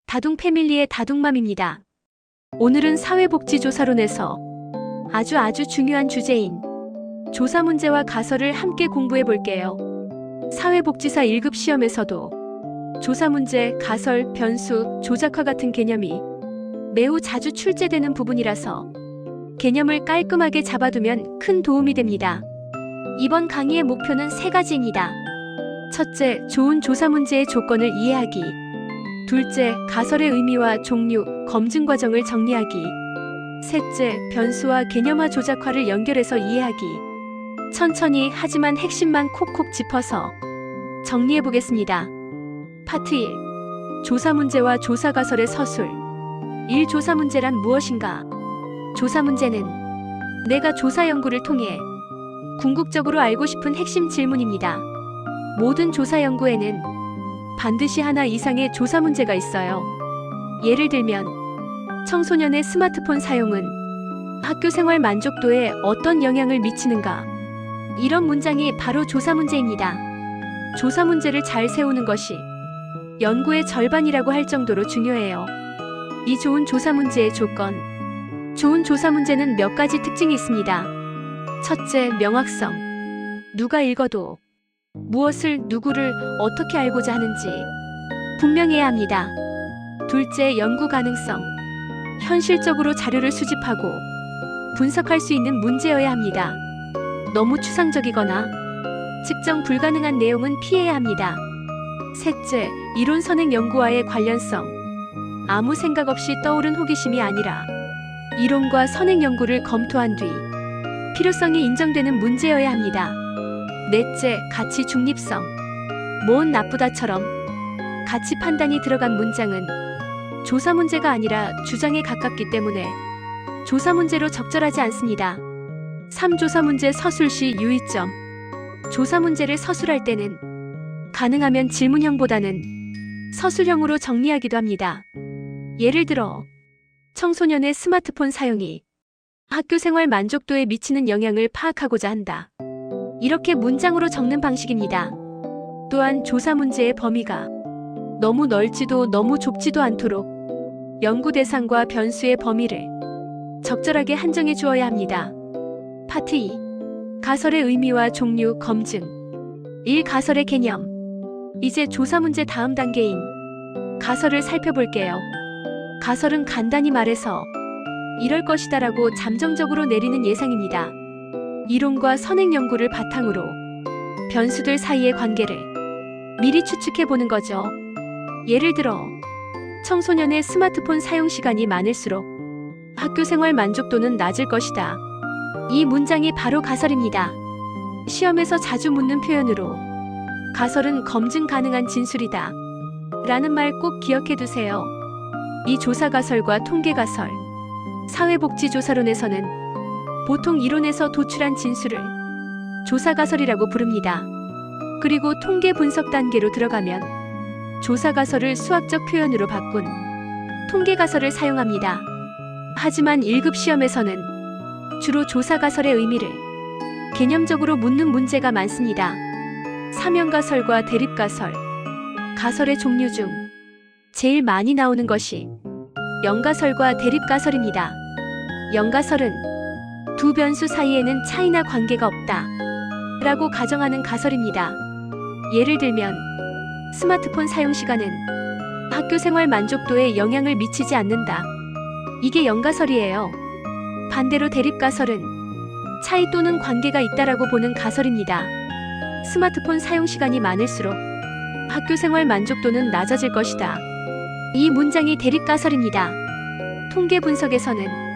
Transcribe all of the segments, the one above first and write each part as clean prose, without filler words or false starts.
다둥 패밀리의 다둥맘입니다. 오늘은 사회복지조사론에서 아주 중요한 주제인 조사 문제와 가설을 함께 공부해 볼게요. 사회복지사 1급 시험에서도 조사 문제, 가설, 변수, 조작화 같은 개념이 매우 자주 출제되는 부분이라서 개념을 깔끔하게 잡아두면 큰 도움이 됩니다. 이번 강의의 목표는 3가지입니다. 첫째, 좋은 조사 문제의 조건을 이해하기. 둘째, 가설의 의미와 종류, 검증 과정을 정리하기. 셋째, 변수와 개념화 조작화를 연결해서 이해하기. 천천히 하지만 핵심만 콕콕 짚어서 정리해 보겠습니다. 파트 1. 조사 문제와 조사 가설의 서술. 1. 조사 문제란 무엇인가? 조사 문제는 내가 조사 연구를 통해 궁극적으로 알고 싶은 핵심 질문입니다. 모든 조사 연구에는 반드시 하나 이상의 조사 문제가 있어요. 예를 들면 청소년의 스마트폰 사용은 학교 생활 만족도에 어떤 영향을 미치는가? 이런 문장이 바로 조사 문제입니다. 조사 문제를 잘 세우는 것이 연구의 절반이라고 할 정도로 중요해요. 이 좋은 조사 문제의 조건. 좋은 조사 문제는 몇 가지 특징이 있습니다. 첫째, 명확성. 누가 읽어도 무엇을, 누구를 어떻게 알고자 하는지 분명해야 합니다. 둘째, 연구 가능성. 현실적으로 자료를 수집하고 분석할 수 있는 문제여야 합니다. 너무 추상적이거나 측정 불가능한 내용은 피해야 합니다. 셋째, 이론 선행 연구와의 관련성. 아무 생각 없이 떠오른 호기심이 아니라 이론과 선행 연구를 검토한 뒤 필요성이 인정되는 문제여야 합니다. 넷째, 가치 중립성. 뭔 나쁘다처럼 가치 판단이 들어간 문장은 조사 문제가 아니라 주장에 가깝기 때문에 조사 문제로 적절하지 않습니다. 3. 조사 문제 서술 시 유의점. 조사 문제를 서술할 때는 가능하면 질문형보다는 서술형으로 정리하기도 합니다. 예를 들어 청소년의 스마트폰 사용이 학교 생활 만족도에 미치는 영향을 파악하고자 한다. 이렇게 문장으로 적는 방식입니다. 또한 조사 문제의 범위가 너무 넓지도 너무 좁지도 않도록 연구 대상과 변수의 범위를 적절하게 한정해 주어야 합니다. 파트 2. 가설의 의미와 종류, 검증. 1. 가설의 개념. 이제 조사 문제 다음 단계인 가설을 살펴볼게요. 가설은 간단히 말해서 이럴 것이다라고 잠정적으로 내리는 예상입니다. 이론과 선행 연구를 바탕으로 변수들 사이의 관계를 미리 추측해 보는 거죠. 예를 들어 청소년의 스마트폰 사용 시간이 많을수록 학교 생활 만족도는 낮을 것이다. 이 문장이 바로 가설입니다. 시험에서 자주 묻는 표현으로 가설은 검증 가능한 진술이다 라는 말 꼭 기억해 두세요. 이 조사 가설과 통계 가설, 사회복지조사론에서는 보통 이론에서 도출한 진술을 조사 가설이라고 부릅니다. 그리고 통계 분석 단계로 들어가면 조사 가설을 수학적 표현으로 바꾼 통계 가설을 사용합니다. 하지만 1급 시험에서는 주로 조사 가설의 의미를 개념적으로 묻는 문제가 많습니다. 사면 가설과 대립 가설. 가설의 종류 중 제일 많이 나오는 것이 연가설과 대립 가설입니다. 연가설은 두 변수 사이에는 차이나 관계가 없다 라고 가정하는 가설입니다. 예를 들면 스마트폰 사용 시간은 학교 생활 만족도에 영향을 미치지 않는다. 이게 연가설이에요. 반대로 대립 가설은 차이 또는 관계가 있다라고 보는 가설입니다. 스마트폰 사용 시간이 많을수록 학교 생활 만족도는 낮아질 것이다. 이 문장이 대립 가설입니다. 통계 분석에서는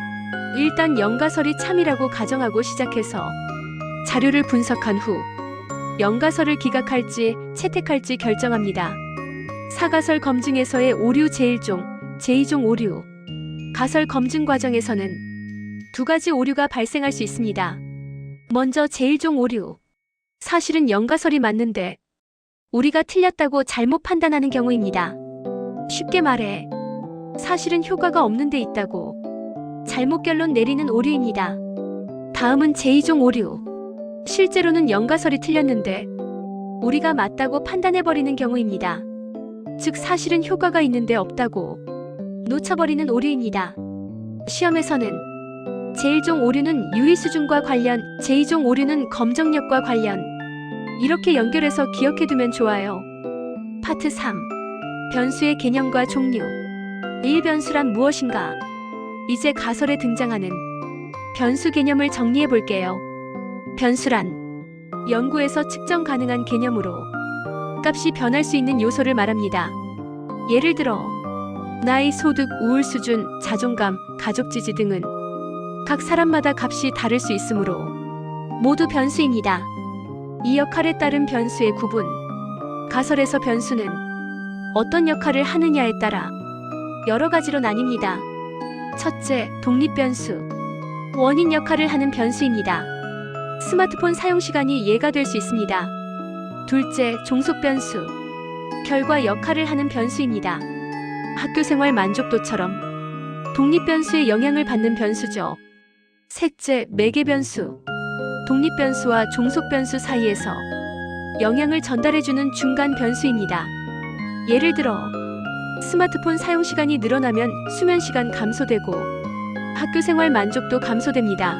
일단 연가설이 참이라고 가정하고 시작해서 자료를 분석한 후 연가설을 기각할지 채택할지 결정합니다. 사가설 검증에서의 오류 제1종, 제2종 오류. 가설 검증 과정에서는 두 가지 오류가 발생할 수 있습니다. 먼저 제1종 오류. 사실은 연가설이 맞는데 우리가 틀렸다고 잘못 판단하는 경우입니다. 쉽게 말해 사실은 효과가 없는 데 있다고 잘못 결론 내리는 오류입니다. 다음은 제2종 오류. 실제로는 연가설이 틀렸는데 우리가 맞다고 판단해버리는 경우입니다. 즉 사실은 효과가 있는데 없다고 놓쳐버리는 오류입니다. 시험에서는 제1종 오류는 유의 수준과 관련, 제2종 오류는 검정력과 관련, 이렇게 연결해서 기억해두면 좋아요. 파트 3. 변수의 개념과 종류. 1. 변수란 무엇인가? 이제 가설에 등장하는 변수 개념을 정리해 볼게요. 변수란 연구에서 측정 가능한 개념으로 값이 변할 수 있는 요소를 말합니다. 예를 들어 나이, 소득, 우울 수준, 자존감, 가족 지지 등은 각 사람마다 값이 다를 수 있으므로 모두 변수입니다. 이 역할에 따른 변수의 구분. 가설에서 변수는 어떤 역할을 하느냐에 따라 여러 가지로 나뉩니다. 첫째, 독립변수. 원인 역할을 하는 변수입니다. 스마트폰 사용 시간이 예가 될 수 있습니다. 둘째, 종속변수. 결과 역할을 하는 변수입니다. 학교생활 만족도처럼 독립변수의 영향을 받는 변수죠. 셋째, 매개변수. 독립변수와 종속변수 사이에서 영향을 전달해주는 중간 변수입니다. 예를 들어 스마트폰 사용 시간이 늘어나면 수면 시간 감소되고 학교생활 만족도 감소됩니다.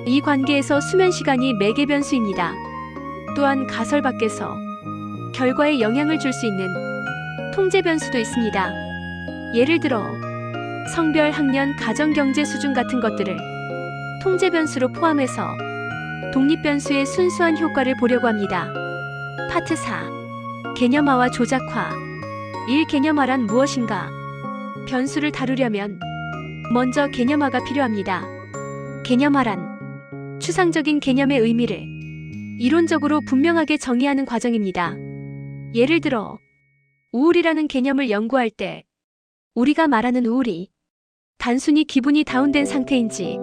이 관계에서 수면 시간이 매개변수입니다. 또한 가설 밖에서 결과에 영향을 줄 수 있는 통제 변수도 있습니다. 예를 들어 성별, 학년, 가정경제 수준 같은 것들을 통제 변수로 포함해서 독립변수의 순수한 효과를 보려고 합니다. 파트 4. 개념화와 조작화. 1. 개념화란 무엇인가? 변수를 다루려면 먼저 개념화가 필요합니다. 개념화란 추상적인 개념의 의미를 이론적으로 분명하게 정의하는 과정입니다. 예를 들어 우울이라는 개념을 연구할 때 우리가 말하는 우울이 단순히 기분이 다운된 상태인지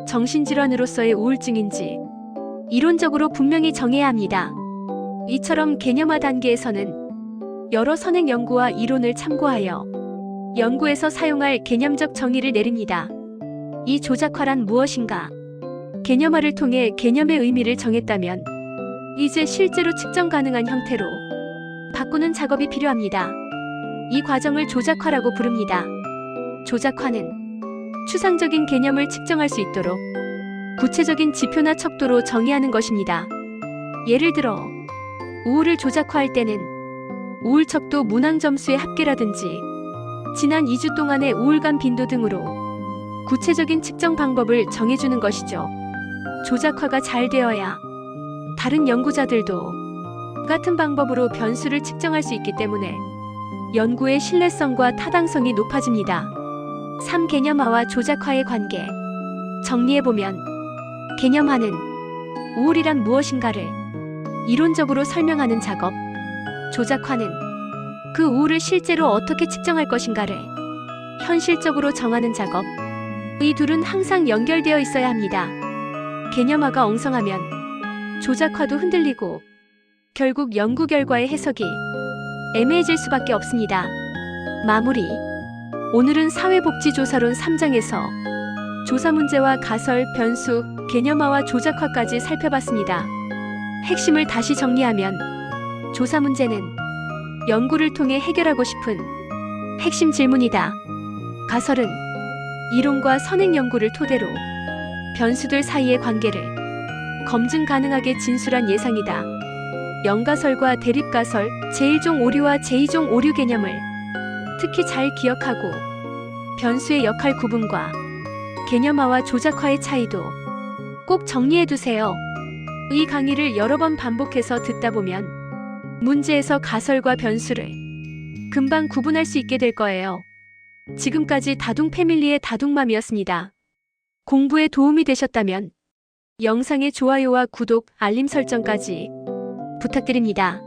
정신질환으로서의 우울증인지 이론적으로 분명히 정해야 합니다. 이처럼 개념화 단계에서는 여러 선행 연구와 이론을 참고하여 연구에서 사용할 개념적 정의를 내립니다. 이 조작화란 무엇인가? 개념화를 통해 개념의 의미를 정했다면 이제 실제로 측정 가능한 형태로 바꾸는 작업이 필요합니다. 이 과정을 조작화라고 부릅니다. 조작화는 추상적인 개념을 측정할 수 있도록 구체적인 지표나 척도로 정의하는 것입니다. 예를 들어 우울을 조작화할 때는 우울 척도 문항 점수의 합계라든지 지난 2주 동안의 우울감 빈도 등으로 구체적인 측정 방법을 정해주는 것이죠. 조작화가 잘 되어야 다른 연구자들도 같은 방법으로 변수를 측정할 수 있기 때문에 연구의 신뢰성과 타당성이 높아집니다. 3. 개념화와 조작화의 관계. 정리해보면 개념화는 우울이란 무엇인가를 이론적으로 설명하는 작업, 조작화는 그 우울을 실제로 어떻게 측정할 것인가를 현실적으로 정하는 작업. 이 둘은 항상 연결되어 있어야 합니다. 개념화가 엉성하면 조작화도 흔들리고 결국 연구 결과의 해석이 애매해질 수밖에 없습니다. 마무리. 오늘은 사회복지조사론 3장에서 조사 문제와 가설, 변수, 개념화와 조작화까지 살펴봤습니다. 핵심을 다시 정리하면 조사 문제는 연구를 통해 해결하고 싶은 핵심 질문이다. 가설은 이론과 선행 연구를 토대로 변수들 사이의 관계를 검증 가능하게 진술한 예상이다. 연가설과 대립가설, 제1종 오류와 제2종 오류 개념을 특히 잘 기억하고 변수의 역할 구분과 개념화와 조작화의 차이도 꼭 정리해두세요. 이 강의를 여러 번 반복해서 듣다 보면 문제에서 가설과 변수를 금방 구분할 수 있게 될 거예요. 지금까지 다둥 패밀리의 다둥맘이었습니다. 공부에 도움이 되셨다면 영상의 좋아요와 구독, 알림 설정까지 부탁드립니다.